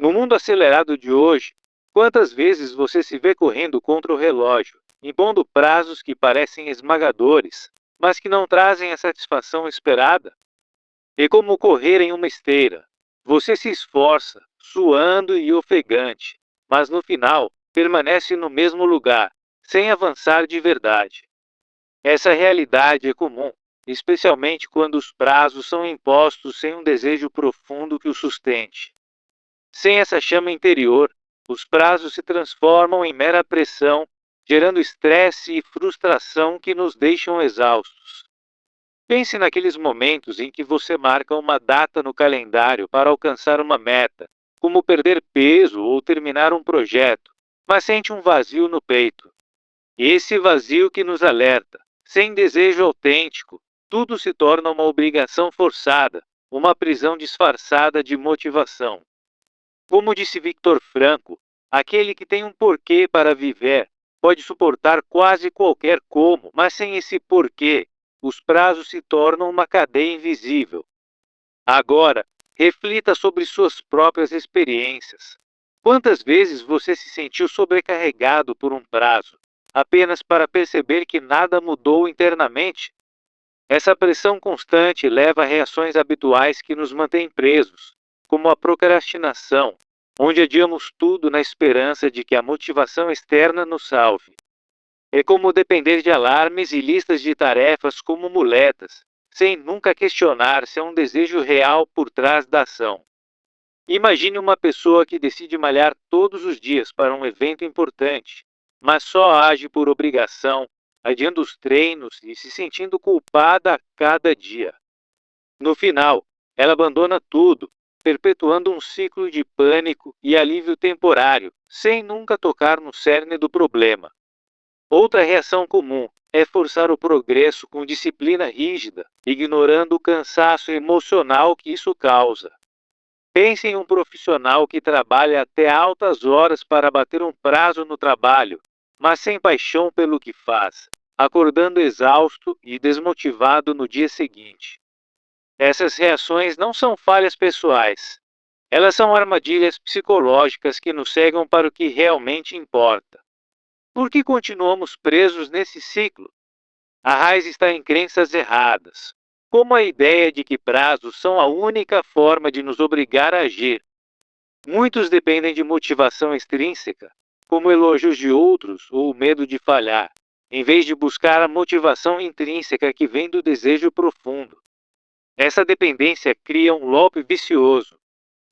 No mundo acelerado de hoje, quantas vezes você se vê correndo contra o relógio, impondo prazos que parecem esmagadores, mas que não trazem a satisfação esperada? É como correr em uma esteira. Você se esforça, suando e ofegante, mas no final permanece no mesmo lugar, sem avançar de verdade. Essa realidade é comum, especialmente quando os prazos são impostos sem um desejo profundo que os sustente. Sem essa chama interior, os prazos se transformam em mera pressão, gerando estresse e frustração que nos deixam exaustos. Pense naqueles momentos em que você marca uma data no calendário para alcançar uma meta, como perder peso ou terminar um projeto, mas sente um vazio no peito. Esse vazio que nos alerta, sem desejo autêntico, tudo se torna uma obrigação forçada, uma prisão disfarçada de motivação. Como disse Viktor Frankl, aquele que tem um porquê para viver pode suportar quase qualquer como, mas sem esse porquê, os prazos se tornam uma cadeia invisível. Agora, reflita sobre suas próprias experiências. Quantas vezes você se sentiu sobrecarregado por um prazo, apenas para perceber que nada mudou internamente? Essa pressão constante leva a reações habituais que nos mantêm presos, como a procrastinação, onde adiamos tudo na esperança de que a motivação externa nos salve. É como depender de alarmes e listas de tarefas como muletas, sem nunca questionar se há um desejo real por trás da ação. Imagine uma pessoa que decide malhar todos os dias para um evento importante, mas só age por obrigação, adiando os treinos e se sentindo culpada a cada dia. No final, ela abandona tudo, perpetuando um ciclo de pânico e alívio temporário, sem nunca tocar no cerne do problema. Outra reação comum é forçar o progresso com disciplina rígida, ignorando o cansaço emocional que isso causa. Pense em um profissional que trabalha até altas horas para bater um prazo no trabalho, mas sem paixão pelo que faz, acordando exausto e desmotivado no dia seguinte. Essas reações não são falhas pessoais. Elas são armadilhas psicológicas que nos cegam para o que realmente importa. Por que continuamos presos nesse ciclo? A raiz está em crenças erradas, como a ideia de que prazos são a única forma de nos obrigar a agir. Muitos dependem de motivação extrínseca, como elogios de outros ou o medo de falhar, em vez de buscar a motivação intrínseca que vem do desejo profundo. Essa dependência cria um loop vicioso.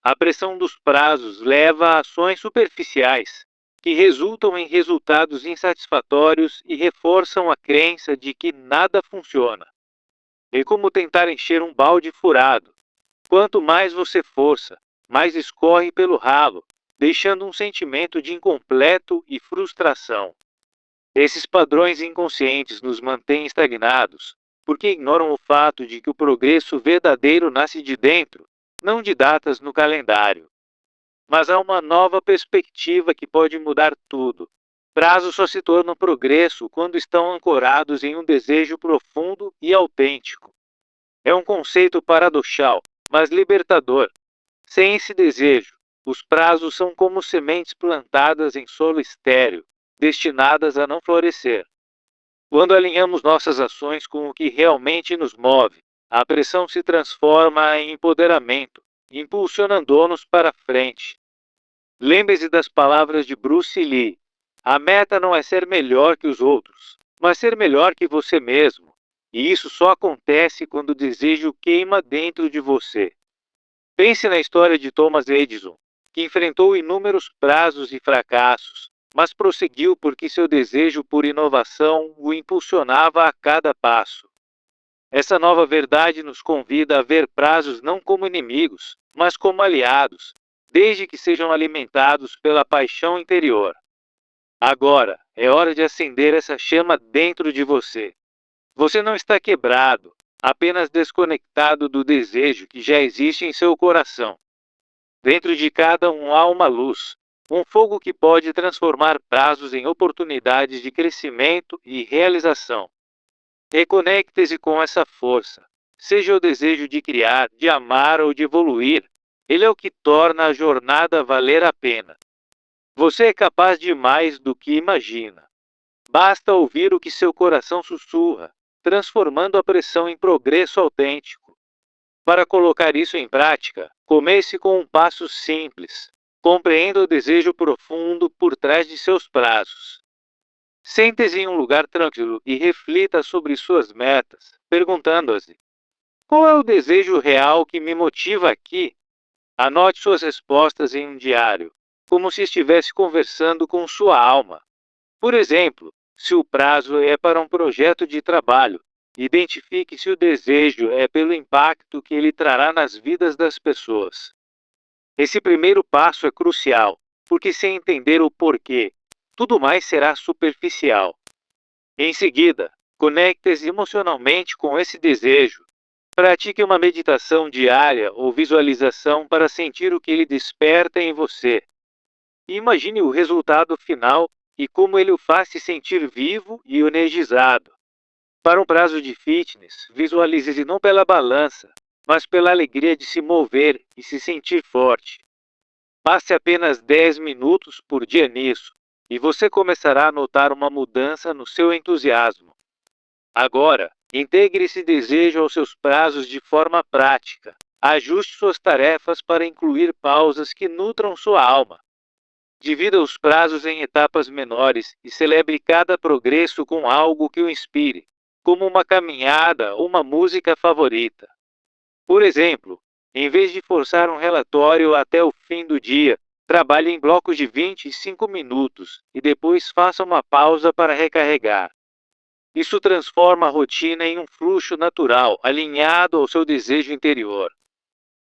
A pressão dos prazos leva a ações superficiais, que resultam em resultados insatisfatórios e reforçam a crença de que nada funciona. É como tentar encher um balde furado. Quanto mais você força, mais escorre pelo ralo, deixando um sentimento de incompleto e frustração. Esses padrões inconscientes nos mantêm estagnados, porque ignoram o fato de que o progresso verdadeiro nasce de dentro, não de datas no calendário. Mas há uma nova perspectiva que pode mudar tudo. Prazos só se tornam progresso quando estão ancorados em um desejo profundo e autêntico. É um conceito paradoxal, mas libertador. Sem esse desejo, os prazos são como sementes plantadas em solo estéril, destinadas a não florescer. Quando alinhamos nossas ações com o que realmente nos move, a pressão se transforma em empoderamento, impulsionando-nos para frente. Lembre-se das palavras de Bruce Lee. A meta não é ser melhor que os outros, mas ser melhor que você mesmo. E isso só acontece quando o desejo queima dentro de você. Pense na história de Thomas Edison, que enfrentou inúmeros prazos e fracassos, mas prosseguiu porque seu desejo por inovação o impulsionava a cada passo. Essa nova verdade nos convida a ver prazos não como inimigos, mas como aliados, desde que sejam alimentados pela paixão interior. Agora, é hora de acender essa chama dentro de você. Você não está quebrado, apenas desconectado do desejo que já existe em seu coração. Dentro de cada um há uma luz, um fogo que pode transformar prazos em oportunidades de crescimento e realização. Reconecte-se com essa força, seja o desejo de criar, de amar ou de evoluir, Ele é o que torna a jornada valer a pena. Você é capaz de mais do que imagina. Basta ouvir o que seu coração sussurra, transformando a pressão em progresso autêntico. Para colocar isso em prática, comece com um passo simples. Compreenda o desejo profundo por trás de seus prazos. Sente-se em um lugar tranquilo e reflita sobre suas metas, perguntando-se: qual é o desejo real que me motiva aqui? Anote suas respostas em um diário, como se estivesse conversando com sua alma. Por exemplo, se o prazo é para um projeto de trabalho, identifique se o desejo é pelo impacto que ele trará nas vidas das pessoas. Esse primeiro passo é crucial, porque sem entender o porquê, tudo mais será superficial. Em seguida, conecte-se emocionalmente com esse desejo. Pratique uma meditação diária ou visualização para sentir o que ele desperta em você. E imagine o resultado final e como ele o faz se sentir vivo e energizado. Para um prazo de fitness, visualize-se não pela balança, mas pela alegria de se mover e se sentir forte. Passe apenas 10 minutos por dia nisso, e você começará a notar uma mudança no seu entusiasmo. Agora, integre esse desejo aos seus prazos de forma prática. Ajuste suas tarefas para incluir pausas que nutram sua alma. Divida os prazos em etapas menores e celebre cada progresso com algo que o inspire, como uma caminhada ou uma música favorita. Por exemplo, em vez de forçar um relatório até o fim do dia, trabalhe em blocos de 25 minutos e depois faça uma pausa para recarregar. Isso transforma a rotina em um fluxo natural, alinhado ao seu desejo interior.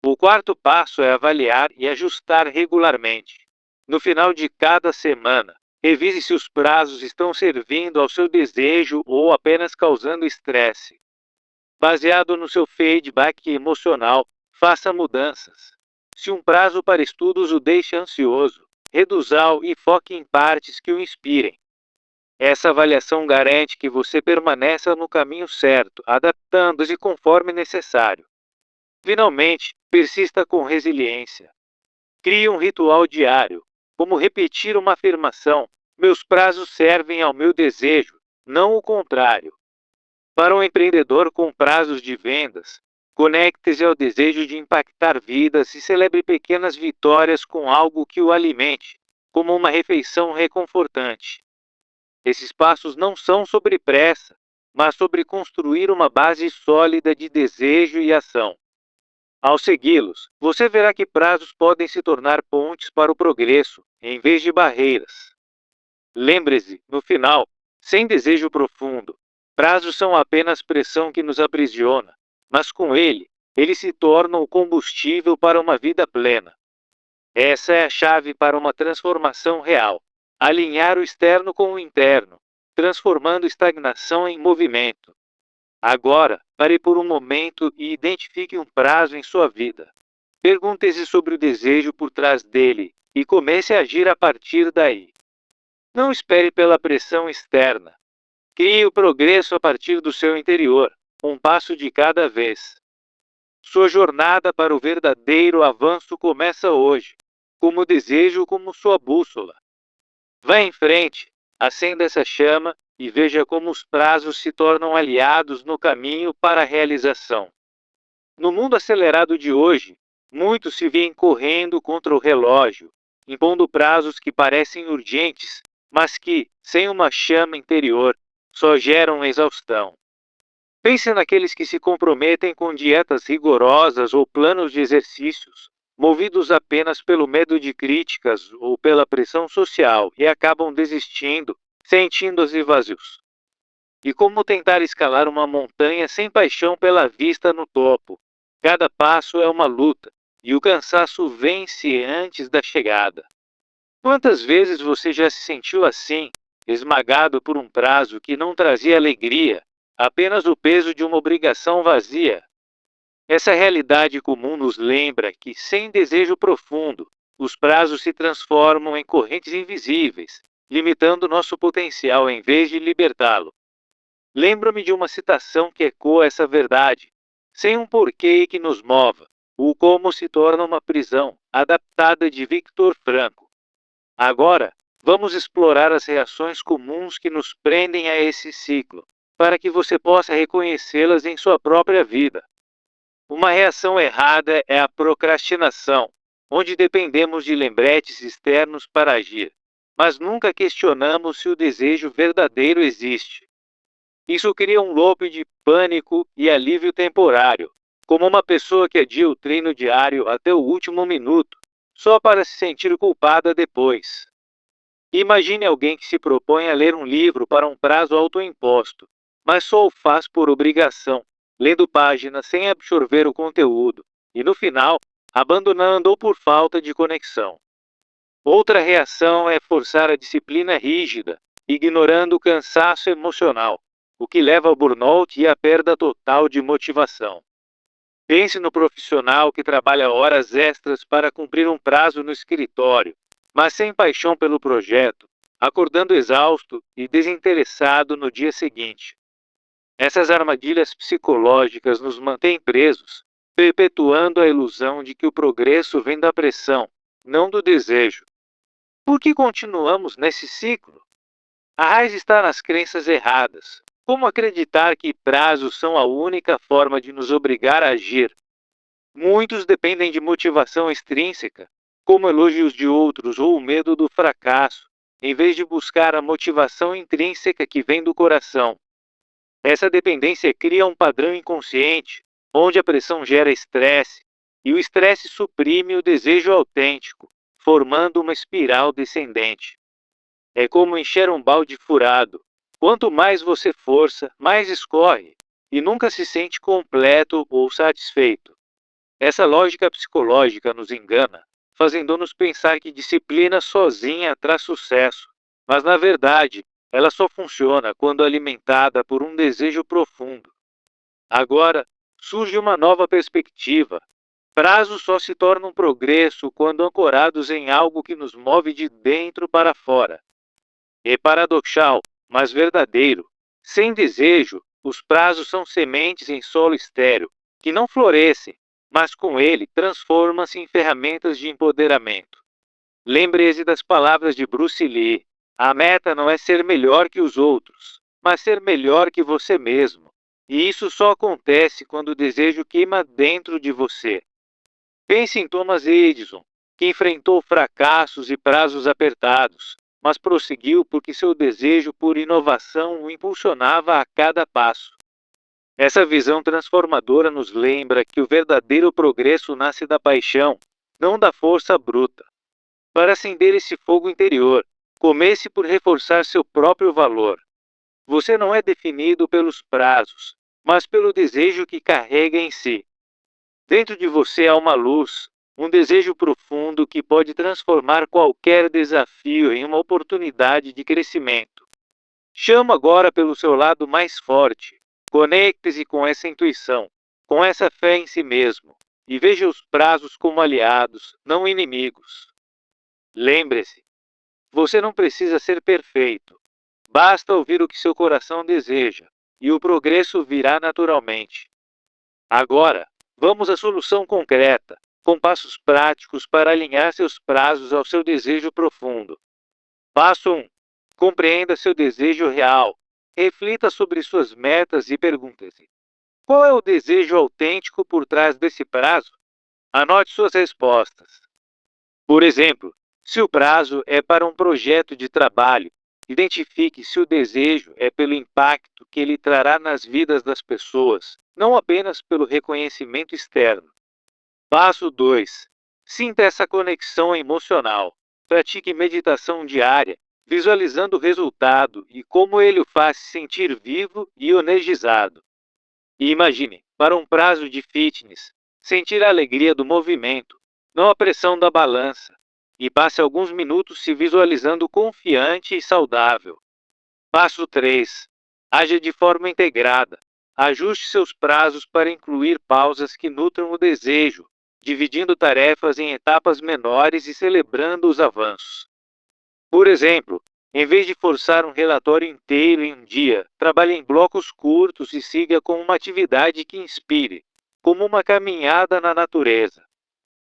O quarto passo é avaliar e ajustar regularmente. No final de cada semana, revise se os prazos estão servindo ao seu desejo ou apenas causando estresse. Baseado no seu feedback emocional, faça mudanças. Se um prazo para estudos o deixa ansioso, reduza-o e foque em partes que o inspirem. Essa avaliação garante que você permaneça no caminho certo, adaptando-se conforme necessário. Finalmente, persista com resiliência. Crie um ritual diário, como repetir uma afirmação: meus prazos servem ao meu desejo, não o contrário. Para um empreendedor com prazos de vendas, conecte-se ao desejo de impactar vidas e celebre pequenas vitórias com algo que o alimente, como uma refeição reconfortante. Esses passos não são sobre pressa, mas sobre construir uma base sólida de desejo e ação. Ao segui-los, você verá que prazos podem se tornar pontes para o progresso, em vez de barreiras. Lembre-se, no final, sem desejo profundo, prazos são apenas pressão que nos aprisiona, mas com ele, eles se tornam o combustível para uma vida plena. Essa é a chave para uma transformação real. Alinhar o externo com o interno, transformando estagnação em movimento. Agora, pare por um momento e identifique um prazo em sua vida. Pergunte-se sobre o desejo por trás dele e comece a agir a partir daí. Não espere pela pressão externa. Crie o progresso a partir do seu interior, um passo de cada vez. Sua jornada para o verdadeiro avanço começa hoje, como o desejo como sua bússola. Vá em frente, acenda essa chama e veja como os prazos se tornam aliados no caminho para a realização. No mundo acelerado de hoje, muitos se veem correndo contra o relógio, impondo prazos que parecem urgentes, mas que, sem uma chama interior, só geram exaustão. Pense naqueles que se comprometem com dietas rigorosas ou planos de exercícios, movidos apenas pelo medo de críticas ou pela pressão social e acabam desistindo, sentindo-se vazios. E como tentar escalar uma montanha sem paixão pela vista no topo? Cada passo é uma luta, e o cansaço vence antes da chegada. Quantas vezes você já se sentiu assim, esmagado por um prazo que não trazia alegria, apenas o peso de uma obrigação vazia? Essa realidade comum nos lembra que, sem desejo profundo, os prazos se transformam em correntes invisíveis, limitando nosso potencial em vez de libertá-lo. Lembro-me de uma citação que ecoa essa verdade: sem um porquê que nos mova, O Como se torna uma prisão, adaptada de Viktor Frankl. Agora, vamos explorar as reações comuns que nos prendem a esse ciclo, para que você possa reconhecê-las em sua própria vida. Uma reação errada é a procrastinação, onde dependemos de lembretes externos para agir, mas nunca questionamos se o desejo verdadeiro existe. Isso cria um loop de pânico e alívio temporário, como uma pessoa que adia o treino diário até o último minuto, só para se sentir culpada depois. Imagine alguém que se propõe a ler um livro para um prazo autoimposto, mas só o faz por obrigação, lendo páginas sem absorver o conteúdo, e no final, abandonando ou por falta de conexão. Outra reação é forçar a disciplina rígida, ignorando o cansaço emocional, o que leva ao burnout e à perda total de motivação. Pense no profissional que trabalha horas extras para cumprir um prazo no escritório, mas sem paixão pelo projeto, acordando exausto e desinteressado no dia seguinte. Essas armadilhas psicológicas nos mantêm presos, perpetuando a ilusão de que o progresso vem da pressão, não do desejo. Por que continuamos nesse ciclo? A raiz está nas crenças erradas. Como acreditar que prazos são a única forma de nos obrigar a agir? Muitos dependem de motivação extrínseca, como elogios de outros ou o medo do fracasso, em vez de buscar a motivação intrínseca que vem do coração. Essa dependência cria um padrão inconsciente, onde a pressão gera estresse, e o estresse suprime o desejo autêntico, formando uma espiral descendente. É como encher um balde furado. Quanto mais você força, mais escorre, e nunca se sente completo ou satisfeito. Essa lógica psicológica nos engana, fazendo-nos pensar que disciplina sozinha traz sucesso, mas na verdade, ela só funciona quando alimentada por um desejo profundo. Agora, surge uma nova perspectiva. Prazos só se tornam progresso quando ancorados em algo que nos move de dentro para fora. É paradoxal, mas verdadeiro. Sem desejo, os prazos são sementes em solo estéril, que não florescem, mas com ele transformam-se em ferramentas de empoderamento. Lembre-se das palavras de Bruce Lee: a meta não é ser melhor que os outros, mas ser melhor que você mesmo. E isso só acontece quando o desejo queima dentro de você. Pense em Thomas Edison, que enfrentou fracassos e prazos apertados, mas prosseguiu porque seu desejo por inovação o impulsionava a cada passo. Essa visão transformadora nos lembra que o verdadeiro progresso nasce da paixão, não da força bruta. Para acender esse fogo interior, comece por reforçar seu próprio valor. Você não é definido pelos prazos, mas pelo desejo que carrega em si. Dentro de você há uma luz, um desejo profundo que pode transformar qualquer desafio em uma oportunidade de crescimento. Chama agora pelo seu lado mais forte. Conecte-se com essa intuição, com essa fé em si mesmo, e veja os prazos como aliados, não inimigos. Lembre-se, você não precisa ser perfeito. Basta ouvir o que seu coração deseja, e o progresso virá naturalmente. Agora, vamos à solução concreta, com passos práticos para alinhar seus prazos ao seu desejo profundo. Passo 1. Compreenda seu desejo real. Reflita sobre suas metas e pergunte-se: qual é o desejo autêntico por trás desse prazo? Anote suas respostas. Por exemplo, se o prazo é para um projeto de trabalho, identifique se o desejo é pelo impacto que ele trará nas vidas das pessoas, não apenas pelo reconhecimento externo. Passo 2. Sinta essa conexão emocional. Pratique meditação diária, visualizando o resultado e como ele o faz se sentir vivo e energizado. E imagine, para um prazo de fitness, sentir a alegria do movimento, não a pressão da balança, e passe alguns minutos se visualizando confiante e saudável. Passo 3. Haja de forma integrada. Ajuste seus prazos para incluir pausas que nutram o desejo, dividindo tarefas em etapas menores e celebrando os avanços. Por exemplo, em vez de forçar um relatório inteiro em um dia, trabalhe em blocos curtos e siga com uma atividade que inspire. como uma caminhada na natureza.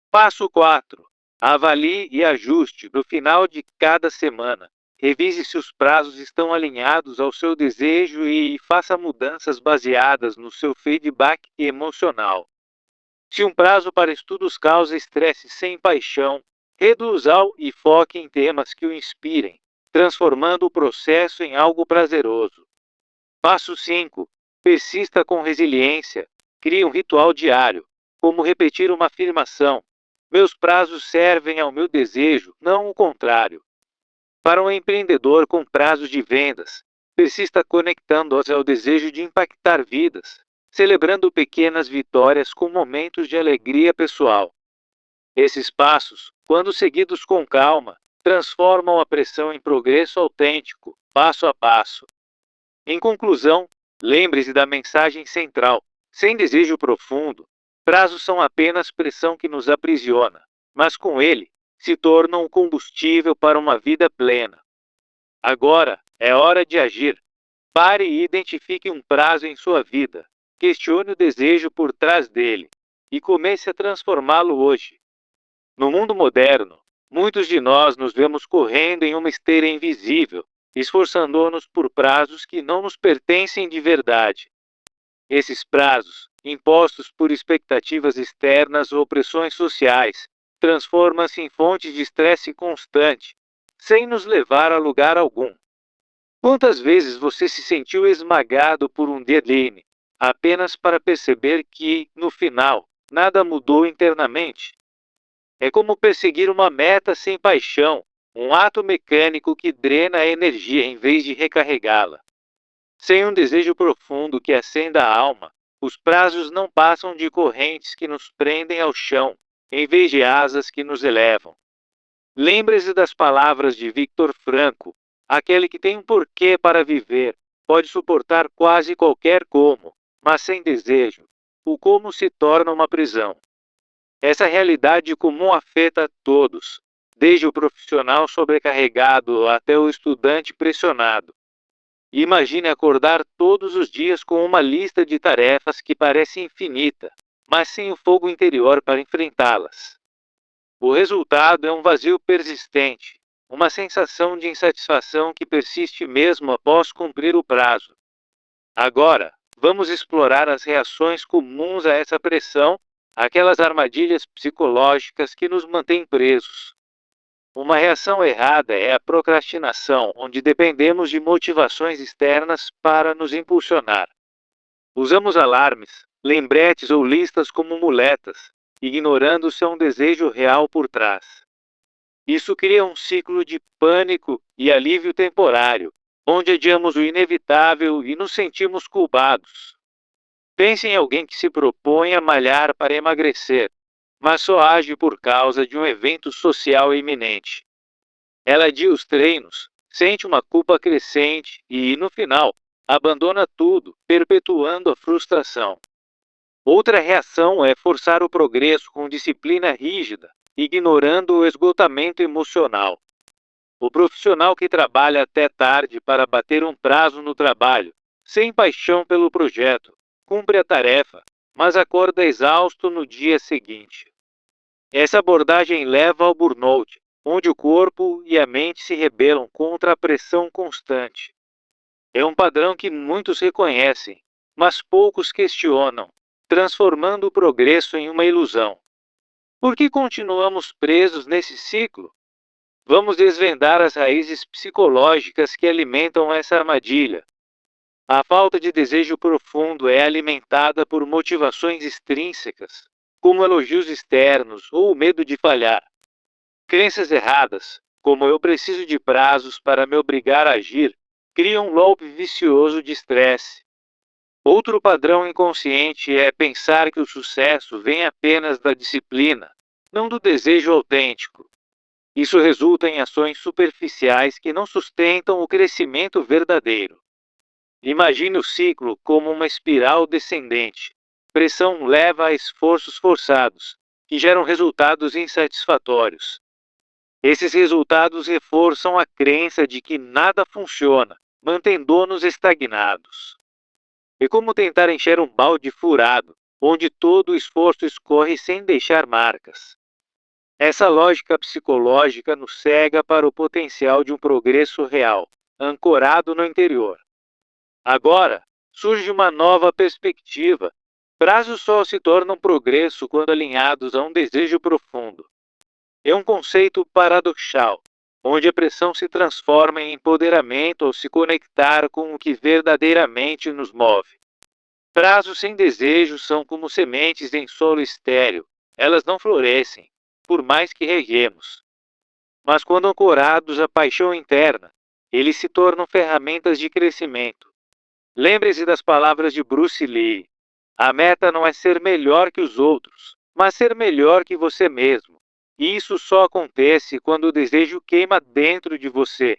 Passo 4. Avalie e ajuste no final de cada semana. Revise se os prazos estão alinhados ao seu desejo e faça mudanças baseadas no seu feedback emocional. Se um prazo para estudos causa estresse sem paixão, reduza-o e foque em temas que o inspirem, transformando o processo em algo prazeroso. Passo 5. Persista com resiliência. Crie um ritual diário, como repetir uma afirmação: meus prazos servem ao meu desejo, não o contrário. Para um empreendedor com prazos de vendas, persista conectando-os ao desejo de impactar vidas, celebrando pequenas vitórias com momentos de alegria pessoal. Esses passos, quando seguidos com calma, transformam a pressão em progresso autêntico, passo a passo. Em conclusão, lembre-se da mensagem central: sem desejo profundo, prazos são apenas pressão que nos aprisiona, mas com ele, se tornam um combustível para uma vida plena. Agora é hora de agir. Pare e identifique um prazo em sua vida. Questione o desejo por trás dele e comece a transformá-lo hoje. No mundo moderno, muitos de nós nos vemos correndo em uma esteira invisível, esforçando-nos por prazos que não nos pertencem de verdade. Esses prazos, impostos por expectativas externas ou pressões sociais, transformam-se em fontes de estresse constante, sem nos levar a lugar algum. Quantas vezes você se sentiu esmagado por um deadline, apenas para perceber que, no final, nada mudou internamente? É como perseguir uma meta sem paixão, um ato mecânico que drena a energia em vez de recarregá-la. Sem um desejo profundo que acenda a alma, os prazos não passam de correntes que nos prendem ao chão, em vez de asas que nos elevam. Lembre-se das palavras de Viktor Frankl: aquele que tem um porquê para viver pode suportar quase qualquer como, mas sem desejo, o como se torna uma prisão. Essa realidade comum afeta a todos, desde o profissional sobrecarregado até o estudante pressionado. Imagine acordar todos os dias com uma lista de tarefas que parece infinita, mas sem o fogo interior para enfrentá-las. O resultado é um vazio persistente, uma sensação de insatisfação que persiste mesmo após cumprir o prazo. Agora, vamos explorar as reações comuns a essa pressão, aquelas armadilhas psicológicas que nos mantêm presos. Uma reação errada é a procrastinação, onde dependemos de motivações externas para nos impulsionar. Usamos alarmes, lembretes ou listas como muletas, ignorando se há um desejo real por trás. Isso cria um ciclo de pânico e alívio temporário, onde adiamos o inevitável e nos sentimos culpados. Pense em alguém que se propõe a malhar para emagrecer, mas só age por causa de um evento social iminente. Ela adia os treinos, sente uma culpa crescente e, no final, abandona tudo, perpetuando a frustração. Outra reação é forçar o progresso com disciplina rígida, ignorando o esgotamento emocional. O profissional que trabalha até tarde para bater um prazo no trabalho, sem paixão pelo projeto, cumpre a tarefa, mas acorda exausto no dia seguinte. Essa abordagem leva ao burnout, onde o corpo e a mente se rebelam contra a pressão constante. É um padrão que muitos reconhecem, mas poucos questionam, transformando o progresso em uma ilusão. Por que continuamos presos nesse ciclo? Vamos desvendar as raízes psicológicas que alimentam essa armadilha. A falta de desejo profundo é alimentada por motivações extrínsecas, como elogios externos ou o medo de falhar. Crenças erradas, como eu preciso de prazos para me obrigar a agir, criam um loop vicioso de estresse. Outro padrão inconsciente é pensar que o sucesso vem apenas da disciplina, não do desejo autêntico. Isso resulta em ações superficiais que não sustentam o crescimento verdadeiro. Imagine o ciclo como uma espiral descendente. Pressão leva a esforços forçados, que geram resultados insatisfatórios. Esses resultados reforçam a crença de que nada funciona, mantendo-nos estagnados. É como tentar encher um balde furado, onde todo o esforço escorre sem deixar marcas. Essa lógica psicológica nos cega para o potencial de um progresso real, ancorado no interior. Agora, surge uma nova perspectiva. Prazos só se tornam progresso quando alinhados a um desejo profundo. É um conceito paradoxal, onde a pressão se transforma em empoderamento ao se conectar com o que verdadeiramente nos move. Prazos sem desejo são como sementes em solo estéril. Elas não florescem, por mais que reguemos. Mas quando ancorados à paixão interna, eles se tornam ferramentas de crescimento. Lembre-se das palavras de Bruce Lee. A meta não é ser melhor que os outros, mas ser melhor que você mesmo. E isso só acontece quando o desejo queima dentro de você.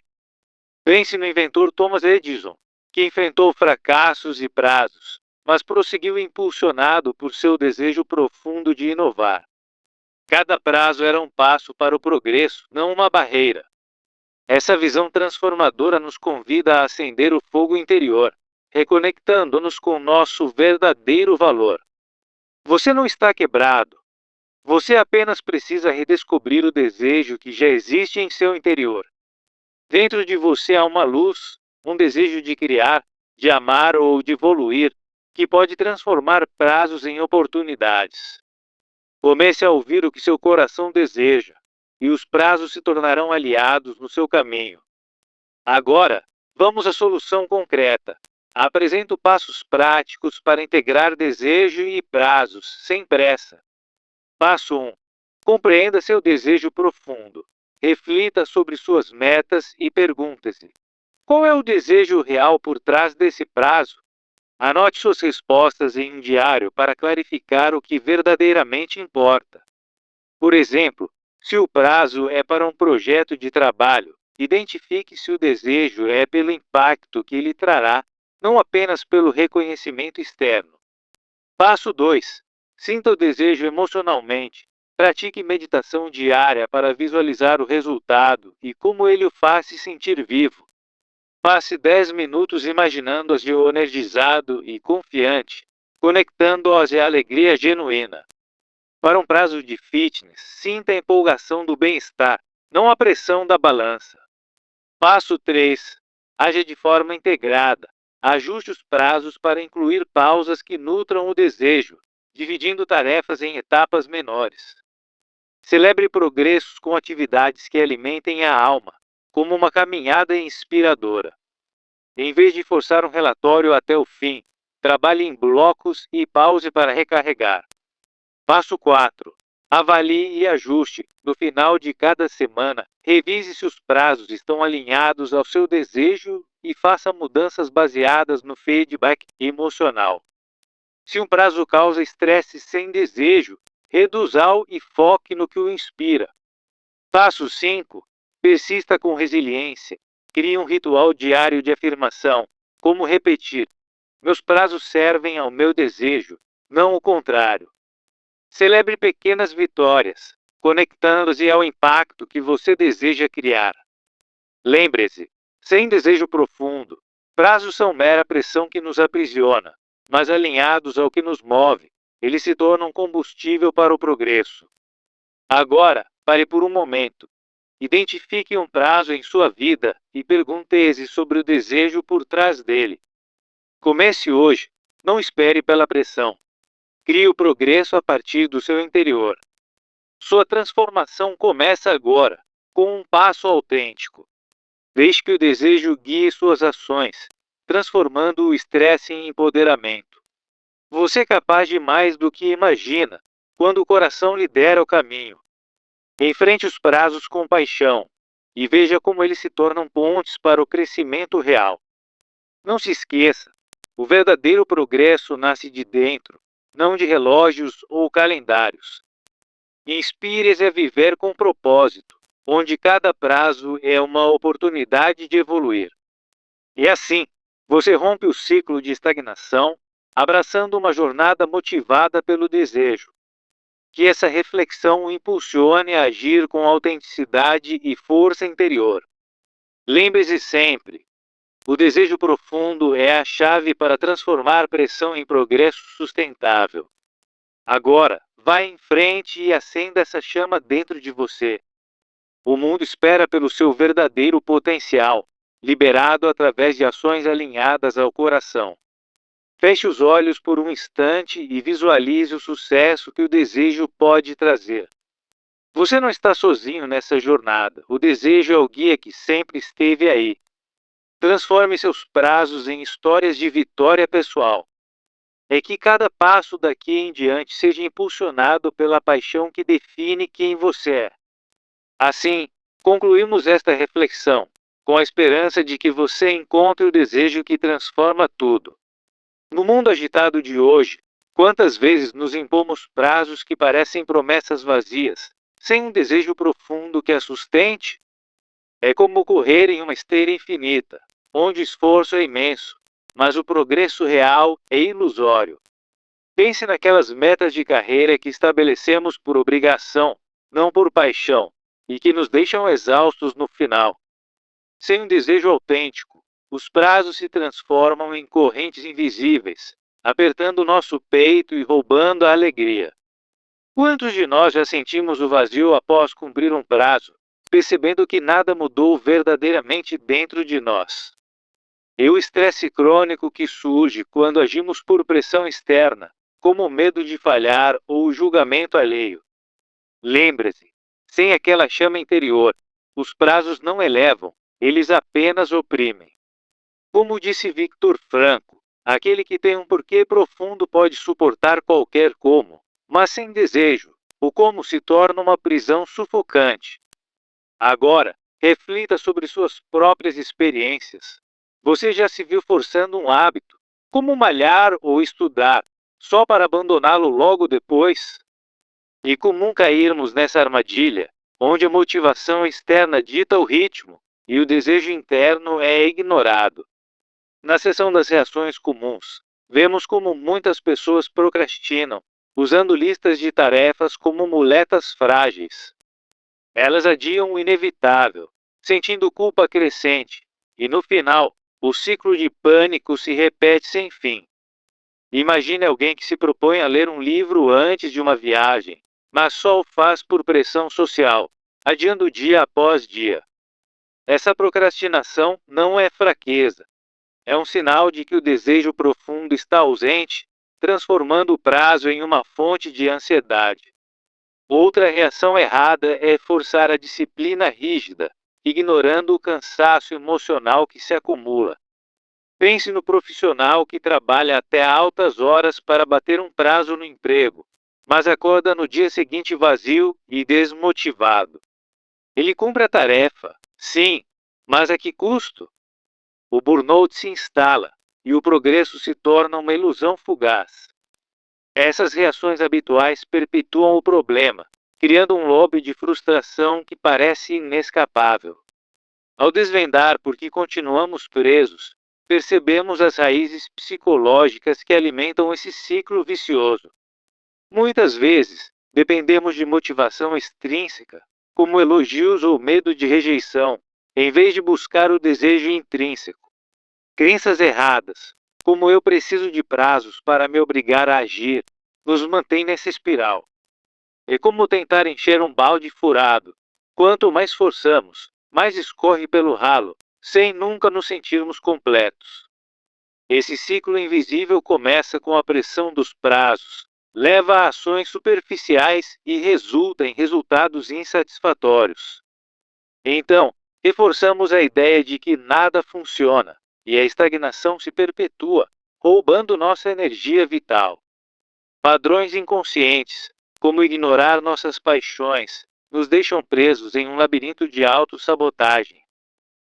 Pense no inventor Thomas Edison, que enfrentou fracassos e prazos, mas prosseguiu impulsionado por seu desejo profundo de inovar. Cada prazo era um passo para o progresso, não uma barreira. Essa visão transformadora nos convida a acender o fogo interior, reconectando-nos com nosso verdadeiro valor. Você não está quebrado. Você apenas precisa redescobrir o desejo que já existe em seu interior. Dentro de você há uma luz, um desejo de criar, de amar ou de evoluir, que pode transformar prazos em oportunidades. Comece a ouvir o que seu coração deseja, e os prazos se tornarão aliados no seu caminho. Agora, vamos à solução concreta. Apresento passos práticos para integrar desejo e prazos, sem pressa. Passo 1. Compreenda seu desejo profundo. Reflita sobre suas metas e pergunte-se: qual é o desejo real por trás desse prazo? Anote suas respostas em um diário para clarificar o que verdadeiramente importa. Por exemplo, se o prazo é para um projeto de trabalho, identifique se o desejo é pelo impacto que ele trará, não apenas pelo reconhecimento externo. Passo 2. Sinta o desejo emocionalmente. Pratique meditação diária para visualizar o resultado e como ele o faz se sentir vivo. Passe 10 minutos imaginando-se energizado e confiante, conectando-os à alegria genuína. Para um prazo de fitness, sinta a empolgação do bem-estar, não a pressão da balança. Passo 3. Haja de forma integrada. Ajuste os prazos para incluir pausas que nutram o desejo, dividindo tarefas em etapas menores. Celebre progressos com atividades que alimentem a alma, como uma caminhada inspiradora. Em vez de forçar um relatório até o fim, trabalhe em blocos e pause para recarregar. Passo 4. Avalie e ajuste. No final de cada semana, revise se os prazos estão alinhados ao seu desejo e faça mudanças baseadas no feedback emocional. Se um prazo causa estresse sem desejo, reduza-o e foque no que o inspira. Passo 5. Persista com resiliência. Crie um ritual diário de afirmação, como repetir: meus prazos servem ao meu desejo, não o contrário. Celebre pequenas vitórias, conectando-se ao impacto que você deseja criar. Lembre-se, sem desejo profundo, prazos são mera pressão que nos aprisiona, mas alinhados ao que nos move, eles se tornam combustível para o progresso. Agora, pare por um momento. Identifique um prazo em sua vida e pergunte-se sobre o desejo por trás dele. Comece hoje, não espere pela pressão. Crie o progresso a partir do seu interior. Sua transformação começa agora, com um passo autêntico. Deixe que o desejo guie suas ações, transformando o estresse em empoderamento. Você é capaz de mais do que imagina, quando o coração lidera o caminho. Enfrente os prazos com paixão e veja como eles se tornam pontes para o crescimento real. Não se esqueça, o verdadeiro progresso nasce de dentro, não de relógios ou calendários. Inspire-se a viver com propósito, onde cada prazo é uma oportunidade de evoluir. E assim, você rompe o ciclo de estagnação, abraçando uma jornada motivada pelo desejo. Que essa reflexão o impulsione a agir com autenticidade e força interior. Lembre-se sempre, o desejo profundo é a chave para transformar pressão em progresso sustentável. Agora, vá em frente e acenda essa chama dentro de você. O mundo espera pelo seu verdadeiro potencial, liberado através de ações alinhadas ao coração. Feche os olhos por um instante e visualize o sucesso que o desejo pode trazer. Você não está sozinho nessa jornada. O desejo é o guia que sempre esteve aí. Transforme seus prazos em histórias de vitória pessoal. É que cada passo daqui em diante seja impulsionado pela paixão que define quem você é. Assim, concluímos esta reflexão, com a esperança de que você encontre o desejo que transforma tudo. No mundo agitado de hoje, quantas vezes nos impomos prazos que parecem promessas vazias, sem um desejo profundo que a sustente? É como correr em uma esteira infinita, onde o esforço é imenso, mas o progresso real é ilusório. Pense naquelas metas de carreira que estabelecemos por obrigação, não por paixão, e que nos deixam exaustos no final. Sem um desejo autêntico, os prazos se transformam em correntes invisíveis, apertando nosso peito e roubando a alegria. Quantos de nós já sentimos o vazio após cumprir um prazo, percebendo que nada mudou verdadeiramente dentro de nós? E o estresse crônico que surge quando agimos por pressão externa, como o medo de falhar ou o julgamento alheio. Lembre-se, sem aquela chama interior, os prazos não elevam, eles apenas oprimem. Como disse Viktor Frankl, aquele que tem um porquê profundo pode suportar qualquer como, mas sem desejo, o como se torna uma prisão sufocante. Agora, reflita sobre suas próprias experiências. Você já se viu forçando um hábito, como malhar ou estudar, só para abandoná-lo logo depois? E comum cairmos nessa armadilha, onde a motivação externa dita o ritmo e o desejo interno é ignorado. Na seção das reações comuns, vemos como muitas pessoas procrastinam, usando listas de tarefas como muletas frágeis. Elas adiam o inevitável, sentindo culpa crescente, e no final, o ciclo de pânico se repete sem fim. Imagine alguém que se propõe a ler um livro antes de uma viagem, mas só o faz por pressão social, adiando dia após dia. Essa procrastinação não é fraqueza. É um sinal de que o desejo profundo está ausente, transformando o prazo em uma fonte de ansiedade. Outra reação errada é forçar a disciplina rígida, ignorando o cansaço emocional que se acumula. Pense no profissional que trabalha até altas horas para bater um prazo no emprego, mas acorda no dia seguinte vazio e desmotivado. Ele cumpre a tarefa, sim, mas a que custo? O burnout se instala, e o progresso se torna uma ilusão fugaz. Essas reações habituais perpetuam o problema, criando um loop de frustração que parece inescapável. Ao desvendar por que continuamos presos, percebemos as raízes psicológicas que alimentam esse ciclo vicioso. Muitas vezes, dependemos de motivação extrínseca, como elogios ou medo de rejeição, em vez de buscar o desejo intrínseco. Crenças erradas, como eu preciso de prazos para me obrigar a agir, nos mantém nessa espiral. É como tentar encher um balde furado. Quanto mais forçamos, mais escorre pelo ralo, sem nunca nos sentirmos completos. Esse ciclo invisível começa com a pressão dos prazos, leva a ações superficiais e resulta em resultados insatisfatórios. Então, reforçamos a ideia de que nada funciona, e a estagnação se perpetua, roubando nossa energia vital. Padrões inconscientes, como ignorar nossas paixões, nos deixam presos em um labirinto de autossabotagem.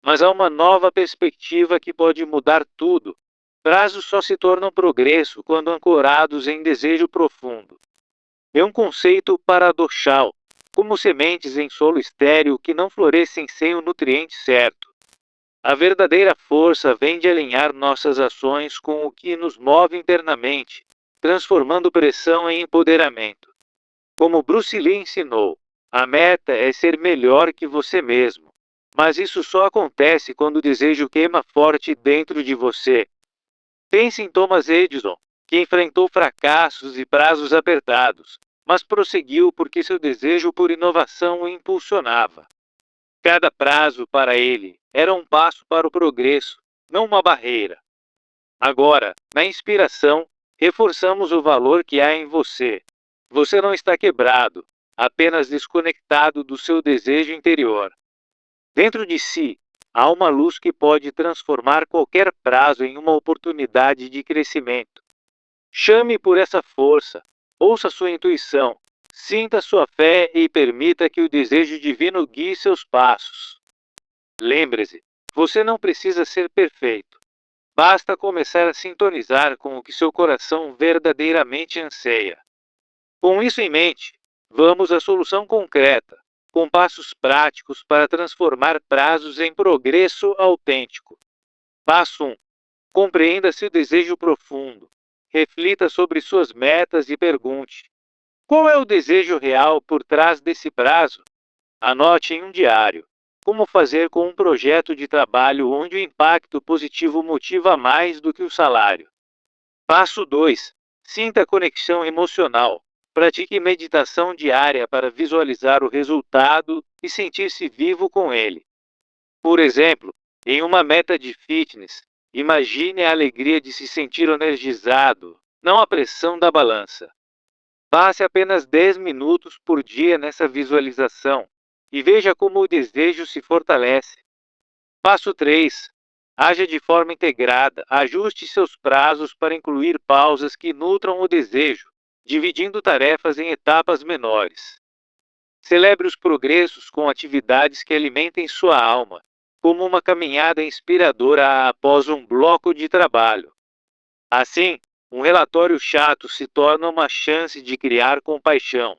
Mas há uma nova perspectiva que pode mudar tudo. Prazos só se tornam progresso quando ancorados em desejo profundo. É um conceito paradoxal, como sementes em solo estéril que não florescem sem o nutriente certo. A verdadeira força vem de alinhar nossas ações com o que nos move internamente, transformando pressão em empoderamento. Como Bruce Lee ensinou, a meta é ser melhor que você mesmo. Mas isso só acontece quando o desejo queima forte dentro de você. Pense em Thomas Edison, que enfrentou fracassos e prazos apertados, mas prosseguiu porque seu desejo por inovação o impulsionava. Cada prazo para ele era um passo para o progresso, não uma barreira. Agora, na inspiração, reforçamos o valor que há em você. Você não está quebrado, apenas desconectado do seu desejo interior. Dentro de si, há uma luz que pode transformar qualquer prazo em uma oportunidade de crescimento. Chame por essa força, ouça sua intuição, sinta sua fé e permita que o desejo divino guie seus passos. Lembre-se, você não precisa ser perfeito. Basta começar a sintonizar com o que seu coração verdadeiramente anseia. Com isso em mente, vamos à solução concreta, com passos práticos para transformar prazos em progresso autêntico. Passo 1. Compreenda seu desejo profundo. Reflita sobre suas metas e pergunte: qual é o desejo real por trás desse prazo? Anote em um diário. Como fazer com um projeto de trabalho onde o impacto positivo motiva mais do que o salário? Passo 2. Sinta a conexão emocional. Pratique meditação diária para visualizar o resultado e sentir-se vivo com ele. Por exemplo, em uma meta de fitness, imagine a alegria de se sentir energizado, não a pressão da balança. Passe apenas 10 minutos por dia nessa visualização e veja como o desejo se fortalece. Passo 3. Haja de forma integrada. Ajuste seus prazos para incluir pausas que nutram o desejo, dividindo tarefas em etapas menores. Celebre os progressos com atividades que alimentem sua alma, como uma caminhada inspiradora após um bloco de trabalho. Assim, um relatório chato se torna uma chance de criar compaixão.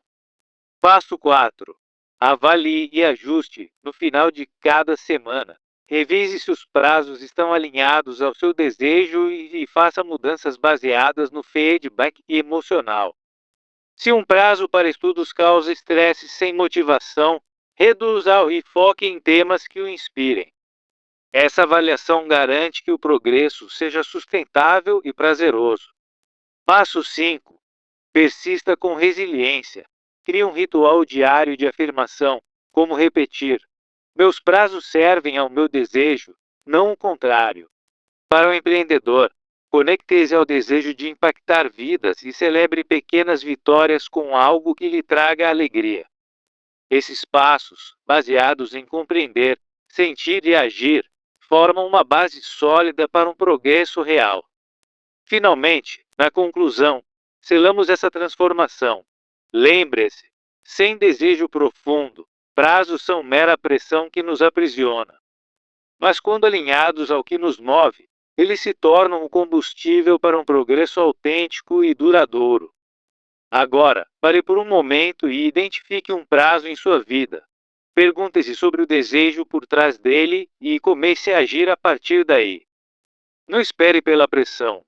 Passo 4. Avalie e ajuste no final de cada semana. Revise se os prazos estão alinhados ao seu desejo e faça mudanças baseadas no feedback emocional. Se um prazo para estudos causa estresse sem motivação, reduza-o e foque em temas que o inspirem. Essa avaliação garante que o progresso seja sustentável e prazeroso. Passo 5. Persista com resiliência. Crie um ritual diário de afirmação, como repetir: meus prazos servem ao meu desejo, não o contrário. Para o empreendedor, conecte-se ao desejo de impactar vidas e celebre pequenas vitórias com algo que lhe traga alegria. Esses passos, baseados em compreender, sentir e agir, formam uma base sólida para um progresso real. Finalmente, na conclusão, selamos essa transformação. Lembre-se, sem desejo profundo, prazos são mera pressão que nos aprisiona. Mas quando alinhados ao que nos move, eles se tornam o combustível para um progresso autêntico e duradouro. Agora, pare por um momento e identifique um prazo em sua vida. Pergunte-se sobre o desejo por trás dele e comece a agir a partir daí. Não espere pela pressão.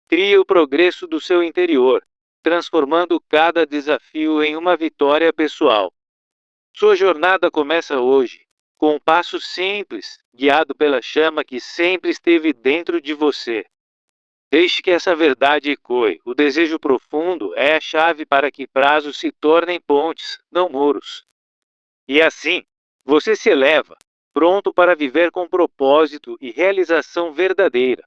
Crie o progresso do seu interior, transformando cada desafio em uma vitória pessoal. Sua jornada começa hoje, com um passo simples, guiado pela chama que sempre esteve dentro de você. Deixe que essa verdade ecoe. O desejo profundo é a chave para que prazos se tornem pontes, não muros. E assim, você se eleva, pronto para viver com propósito e realização verdadeira.